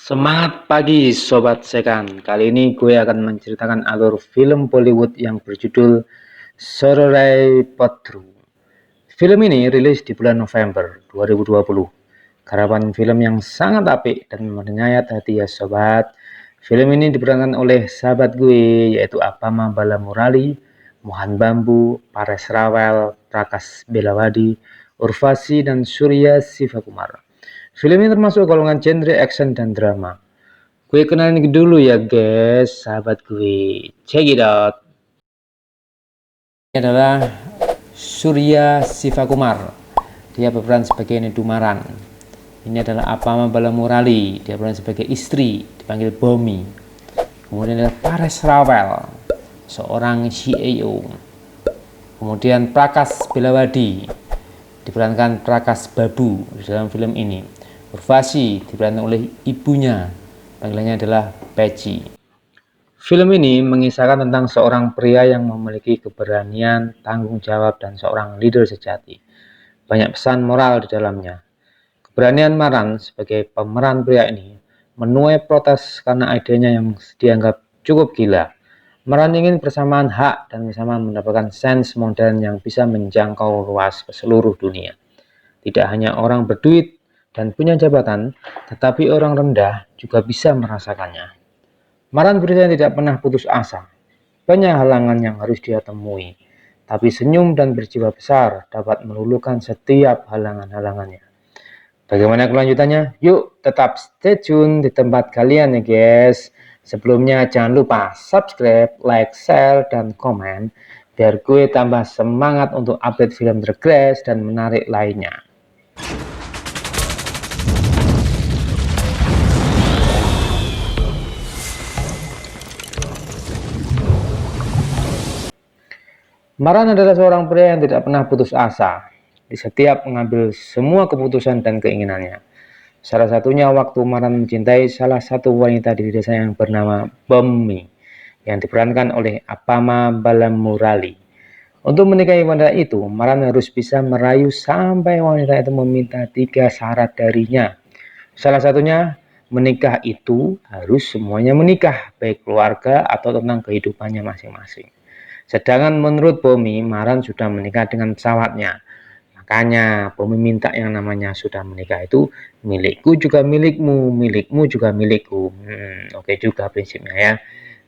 Semangat pagi Sobat Sekan. Kali ini gue akan menceritakan alur film Bollywood yang berjudul Sarai Potru. Film ini rilis di bulan November 2020. Garapan film yang sangat apik dan menyayat hati ya sobat. Film ini diperankan oleh sahabat gue yaitu Apama Balamurali, Mohan Bambu, Paresh Rawal, Prakash Belawadi, Urvasi, dan Surya Sivakumar. Film ini termasuk golongan genre action dan drama. Gue kenalin dulu ya guys, sahabat gue. Check it out. Ini adalah Surya Sivakumar. Dia berperan sebagai Nedumaran. Ini adalah Apama Balamurali. Dia berperan sebagai istri, dipanggil Bomi. Kemudian ada Paresh Rawal, seorang CEO. Kemudian Prakash Belawadi, diperankan Prakash Babu di dalam film ini. Urvasi diperankan oleh ibunya, panggilannya adalah Peci. Film ini mengisahkan tentang seorang pria yang memiliki keberanian, tanggung jawab, dan seorang leader sejati. Banyak pesan moral di dalamnya. Keberanian Maran sebagai pemeran pria ini menuai protes karena idenya yang dianggap cukup gila. Maran ingin persamaan hak dan bersama mendapatkan sense modern yang bisa menjangkau luas ke seluruh dunia. Tidak hanya orang berduit dan punya jabatan, tetapi orang rendah juga bisa merasakannya. Maran berusaha tidak pernah putus asa. Banyak halangan yang harus dia temui, tapi senyum dan berjiwa besar dapat meluluhkan setiap halangan-halangannya. Bagaimana kelanjutannya? Yuk tetap stay tune di tempat kalian ya guys. Sebelumnya jangan lupa subscribe, like, share, dan komen biar gue tambah semangat untuk update film terkeren dan menarik lainnya. Maran adalah seorang pria yang tidak pernah putus asa di setiap mengambil semua keputusan dan keinginannya. Salah satunya waktu Maran mencintai salah satu wanita di desa yang bernama Bomi yang diperankan oleh Apama Balamurali. Untuk menikahi wanita itu, Maran harus bisa merayu sampai wanita itu meminta 3 syarat darinya. Salah satunya, menikah itu harus semuanya menikah, baik keluarga atau tentang kehidupannya masing-masing. Sedangkan menurut Bomi, Maran sudah menikah dengan pesawatnya. Makanya Bomi minta yang namanya sudah menikah itu milikku juga milikmu, milikmu juga milikku. Oke juga prinsipnya ya.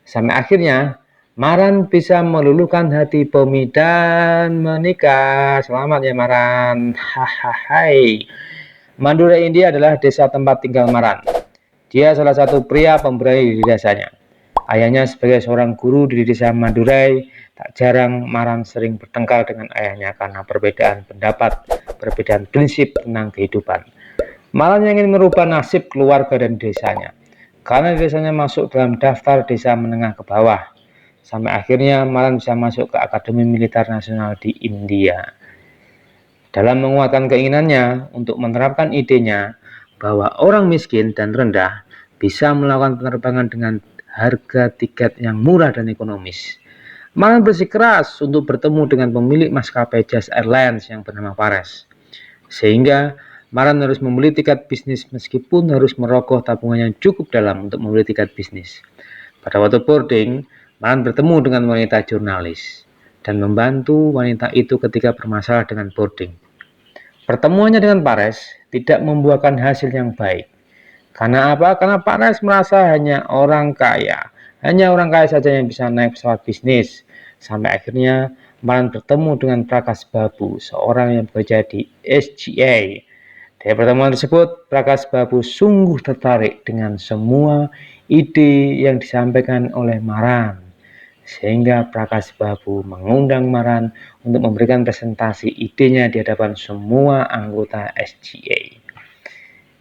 Sampai akhirnya Maran bisa meluluhkan hati Bomi dan menikah. Selamat ya Maran. Hahaha. Madurai India adalah desa tempat tinggal Maran. Dia salah satu pria pemberani di desanya. Ayahnya sebagai seorang guru di desa Madurai, tak jarang Maran sering bertengkar dengan ayahnya karena perbedaan pendapat, perbedaan prinsip tentang kehidupan. Maran ingin merubah nasib keluarga dan desanya, karena desanya masuk dalam daftar desa menengah ke bawah. Sampai akhirnya Maran bisa masuk ke Akademi Militer Nasional di India. Dalam menguatkan keinginannya untuk menerapkan idenya bahwa orang miskin dan rendah bisa melakukan penerbangan dengan harga tiket yang murah dan ekonomis. Maran bersikeras untuk bertemu dengan pemilik maskapai Jas Airlines yang bernama Paresh. Sehingga Maran harus membeli tiket bisnis meskipun harus merogoh tabungan yang cukup dalam untuk membeli tiket bisnis. Pada waktu boarding, Maran bertemu dengan wanita jurnalis dan membantu wanita itu ketika bermasalah dengan boarding. Pertemuannya dengan Paresh tidak membuahkan hasil yang baik. Karena apa? Karena Paresh merasa hanya orang kaya saja yang bisa naik pesawat bisnis. Sampai akhirnya Maran bertemu dengan Prakash Babu, seorang yang bekerja di SGA. Dari pertemuan tersebut, Prakash Babu sungguh tertarik dengan semua ide yang disampaikan oleh Maran. Sehingga Prakash Babu mengundang Maran untuk memberikan presentasi idenya di hadapan semua anggota SGA.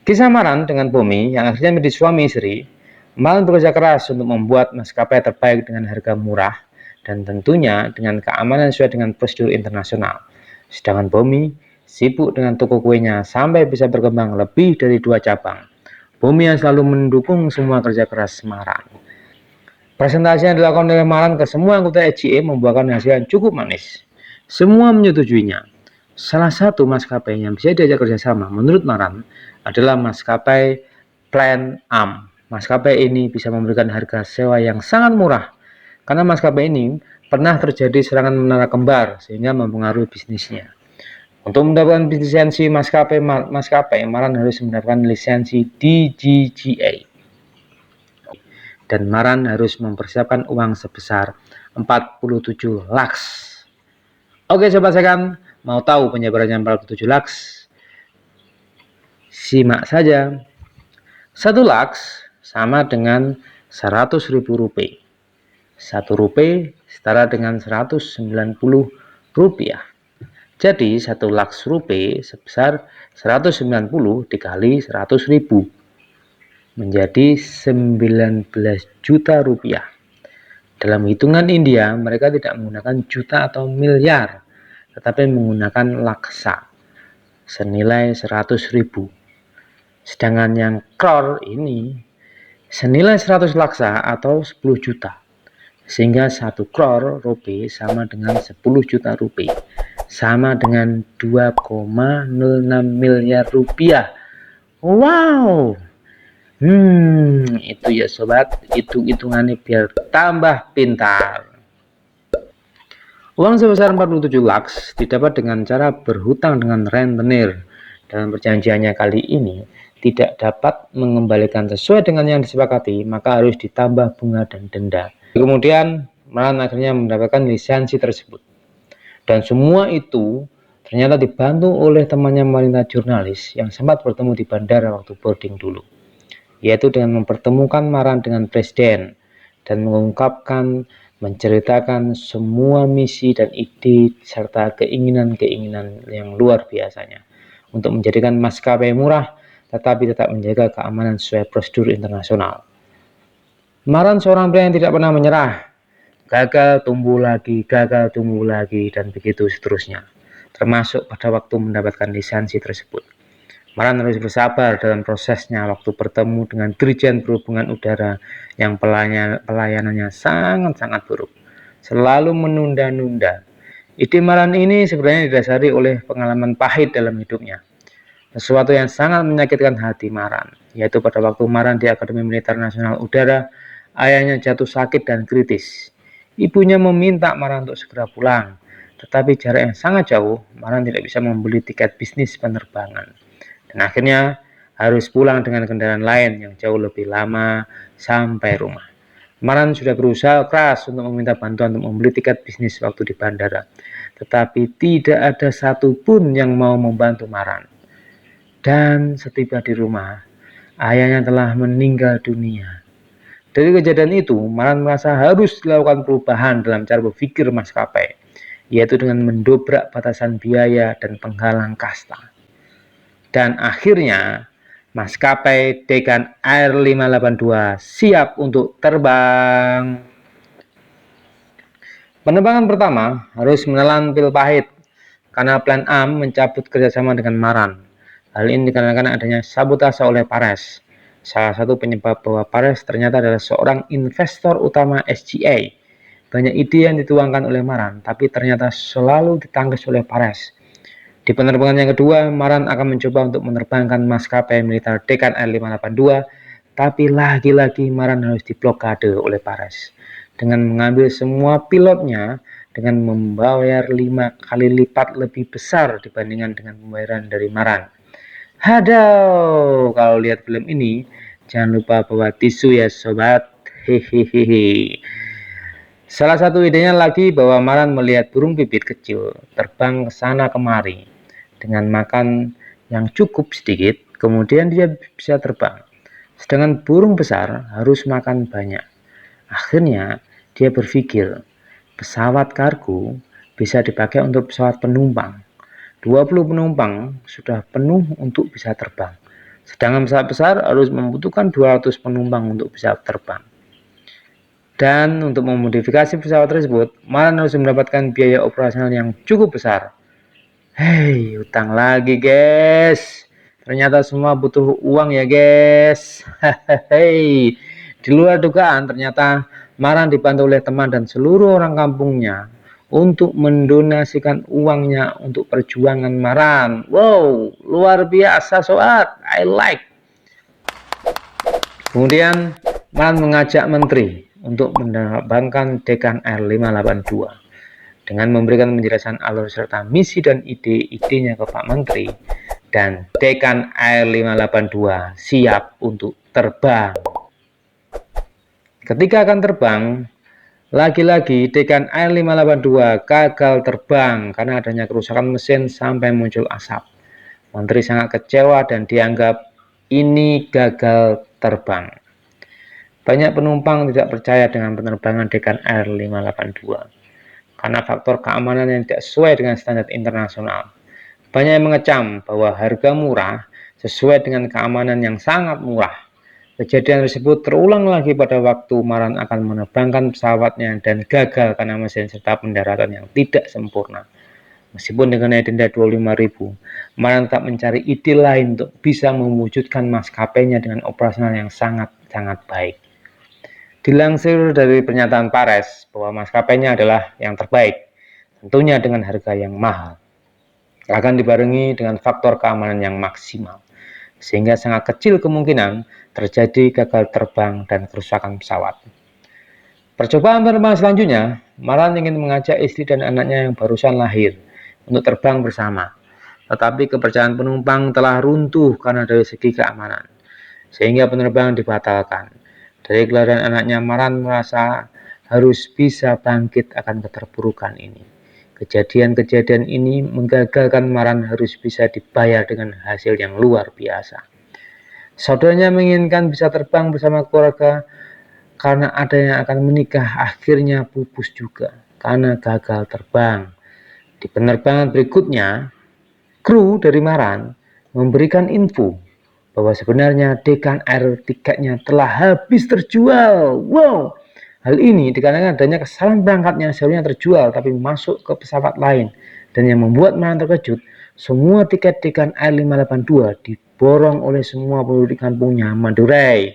Kisah Maran dengan Bomi yang akhirnya menjadi suami istri, Maran bekerja keras untuk membuat maskapai terbaik dengan harga murah dan tentunya dengan keamanan sesuai dengan prosedur internasional. Sedangkan Bomi sibuk dengan toko kuenya sampai bisa berkembang lebih dari 2 cabang. Bomi yang selalu mendukung semua kerja keras Maran. Presentasi yang dilakukan oleh Maran ke semua anggota SGA membuahkan hasil yang cukup manis. Semua menyetujuinya. Salah satu maskapai yang bisa diajak kerjasama menurut Maran adalah maskapai Plan Am. Maskapai ini bisa memberikan harga sewa yang sangat murah karena maskapai ini pernah terjadi serangan menara kembar sehingga mempengaruhi bisnisnya. Untuk mendapatkan lisensi maskapai, Maran harus mendapatkan lisensi DGCA. Dan Maran harus mempersiapkan uang sebesar 47 lakhs. Oke sobat sekam, mau tahu penyebarannya 47 lakhs? Simak saja. 1 lakhs sama dengan 100.000 rupiah. 1 rupiah setara dengan 190 rupiah. Jadi 1 lakhs rupiah sebesar 190 dikali 100.000 menjadi 19 juta rupiah. Dalam hitungan India, mereka tidak menggunakan juta atau miliar, tetapi menggunakan laksa senilai 100.000. Sedangkan yang crore ini senilai 100 laksa atau 10 juta. Sehingga 1 crore rupiah sama dengan 10 juta rupiah. Sama dengan 2,06 miliar rupiah. Wow. Itu ya sobat, hitung-hitungannya biar tambah pintar. Uang sebesar 47 lakhs didapat dengan cara berhutang dengan rentenir. Dalam perjanjiannya kali ini tidak dapat mengembalikan sesuai dengan yang disepakati, maka harus ditambah bunga dan denda. Kemudian Maran akhirnya mendapatkan lisensi tersebut. Dan semua itu ternyata dibantu oleh temannya wanita jurnalis yang sempat bertemu di bandara waktu boarding dulu, yaitu dengan mempertemukan Maran dengan presiden dan mengungkapkan, menceritakan semua misi dan ide serta keinginan-keinginan yang luar biasanya untuk menjadikan maskapai murah tetapi tetap menjaga keamanan sesuai prosedur internasional. Maran seorang pria yang tidak pernah menyerah. Gagal tumbuh lagi, dan begitu seterusnya. Termasuk pada waktu mendapatkan lisensi tersebut. Maran harus bersabar dalam prosesnya waktu bertemu dengan Dirjen Perhubungan Udara yang pelayanannya sangat-sangat buruk. Selalu menunda-nunda. Ide Maran ini sebenarnya didasari oleh pengalaman pahit dalam hidupnya. Sesuatu yang sangat menyakitkan hati Maran, yaitu pada waktu Maran di Akademi Militer Nasional Udara, ayahnya jatuh sakit dan kritis. Ibunya meminta Maran untuk segera pulang, tetapi jarak yang sangat jauh, Maran tidak bisa membeli tiket bisnis penerbangan. Dan akhirnya harus pulang dengan kendaraan lain yang jauh lebih lama sampai rumah. Maran sudah berusaha keras untuk meminta bantuan untuk membeli tiket bisnis waktu di bandara, tetapi tidak ada satupun yang mau membantu Maran. Dan setiba di rumah, ayahnya telah meninggal dunia. Dari kejadian itu, Maran merasa harus dilakukan perubahan dalam cara berpikir maskapai, yaitu dengan mendobrak batasan biaya dan penghalang kasta. Dan akhirnya, maskapai Deccan Air 582 siap untuk terbang. Penerbangan pertama harus menelan pil pahit, karena Plan Am mencabut kerjasama dengan Maran. Hal ini dikarenakan adanya sabotase oleh Pares. Salah satu penyebab bahwa Pares ternyata adalah seorang investor utama SGA. Banyak ide yang dituangkan oleh Maran, tapi ternyata selalu ditangkis oleh Pares. Di penerbangan yang kedua, Maran akan mencoba untuk menerbangkan maskapai militer Deccan Air 582, tapi lagi-lagi Maran harus diblokade oleh Pares dengan mengambil semua pilotnya dengan membayar 5 kali lipat lebih besar dibandingkan dengan pembayaran dari Maran. Aduh, kalau lihat film ini jangan lupa bawa tisu ya sobat. Hehehe. Salah satu idenya lagi bahwa Maran melihat burung pipit kecil terbang ke sana kemari dengan makan yang cukup sedikit, kemudian dia bisa terbang. Sedangkan burung besar harus makan banyak. Akhirnya dia berpikir pesawat kargo bisa dipakai untuk pesawat penumpang. 20 penumpang sudah penuh untuk bisa terbang. Sedangkan pesawat besar harus membutuhkan 200 penumpang untuk bisa terbang. Dan untuk memodifikasi pesawat tersebut, Maran harus mendapatkan biaya operasional yang cukup besar. Hei, utang lagi guys. Ternyata semua butuh uang ya guys. Hei, di luar dugaan ternyata Maran dibantu oleh teman dan seluruh orang kampungnya untuk mendonasikan uangnya untuk perjuangan Maran. Wow, luar biasa sobat. I like. Kemudian Maran mengajak menteri untuk menerbangkan Dekan Air 582 dengan memberikan penjelasan alur serta misi dan ide-idenya ke Pak Menteri, dan Dekan Air 582 siap untuk terbang. Ketika akan terbang, lagi-lagi Dekan Air 582 gagal terbang karena adanya kerusakan mesin sampai muncul asap. Menteri sangat kecewa dan dianggap ini gagal terbang. Banyak penumpang tidak percaya dengan penerbangan Dekan Air 582 karena faktor keamanan yang tidak sesuai dengan standar internasional. Banyak yang mengecam bahwa harga murah sesuai dengan keamanan yang sangat murah. Kejadian tersebut terulang lagi pada waktu Maran akan menerbangkan pesawatnya dan gagal karena mesin serta pendaratan yang tidak sempurna. Meskipun dengan denda 25.000, Maran tak mencari ide lain untuk bisa mewujudkan maskapainya dengan operasional yang sangat-sangat baik. Dilansir dari pernyataan Pares bahwa maskapainya adalah yang terbaik, tentunya dengan harga yang mahal, akan dibarengi dengan faktor keamanan yang maksimal, sehingga sangat kecil kemungkinan terjadi gagal terbang dan kerusakan pesawat. Percobaan penerbangan selanjutnya, Maran ingin mengajak istri dan anaknya yang barusan lahir untuk terbang bersama, tetapi kepercayaan penumpang telah runtuh karena dari segi keamanan, sehingga penerbangan dibatalkan. Dari kelahiran anaknya, Maran merasa harus bisa bangkit akan keterpurukan ini. Kejadian-kejadian ini menggagalkan Maran harus bisa dibayar dengan hasil yang luar biasa. Saudaranya menginginkan bisa terbang bersama keluarga karena ada yang akan menikah, akhirnya pupus juga karena gagal terbang. Di penerbangan berikutnya, kru dari Maran memberikan info bahwa sebenarnya Dekan Air tiketnya telah habis terjual. Wow, hal ini dikarenakan adanya kesalahan berangkatnya, seharusnya terjual tapi masuk ke pesawat lain, dan yang membuat Maran terkejut, semua tiket Dekan Air 582 diborong oleh semua penduduk kampungnya Madurai.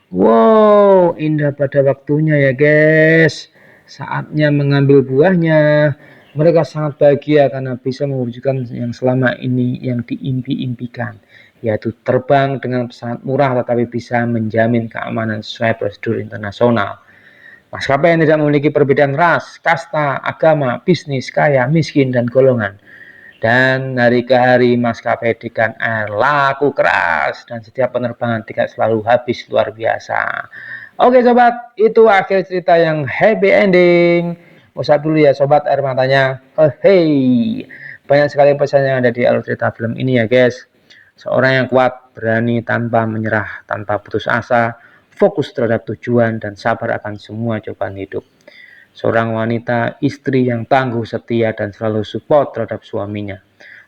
Wow, indah pada waktunya ya guys. Saatnya mengambil buahnya. Mereka sangat bahagia karena bisa mewujudkan yang selama ini yang diimpi-impikan, yaitu terbang dengan pesawat murah tetapi bisa menjamin keamanan sesuai prosedur internasional. Maskapai yang tidak memiliki perbedaan ras, kasta, agama, bisnis, kaya, miskin, dan golongan. Dan hari ke hari maskapai Dekan Air laku keras dan setiap penerbangan tiket selalu habis luar biasa. Oke sobat, itu akhir cerita yang happy ending. Usap dulu ya sobat air matanya. Oh hey, banyak sekali pesan yang ada di alur cerita film ini ya guys. Seorang yang kuat, berani tanpa menyerah, tanpa putus asa, fokus terhadap tujuan dan sabar akan semua cobaan hidup. Seorang wanita, istri yang tangguh, setia, dan selalu support terhadap suaminya,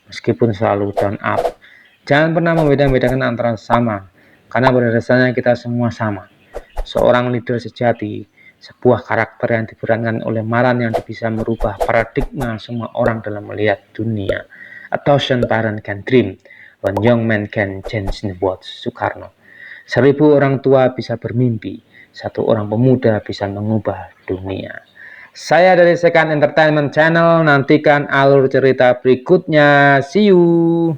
meskipun selalu down up. Jangan pernah membeda-bedakan antara sama, karena pada dasarnya kita semua sama. Seorang leader sejati, sebuah karakter yang diperankan oleh Maran yang bisa merubah paradigma semua orang dalam melihat dunia. A thousand parents can dream, one young man can change the world. Soekarno. 1000 orang tua bisa bermimpi, satu orang pemuda bisa mengubah dunia. Saya dari Second Entertainment Channel, nantikan alur cerita berikutnya. See you.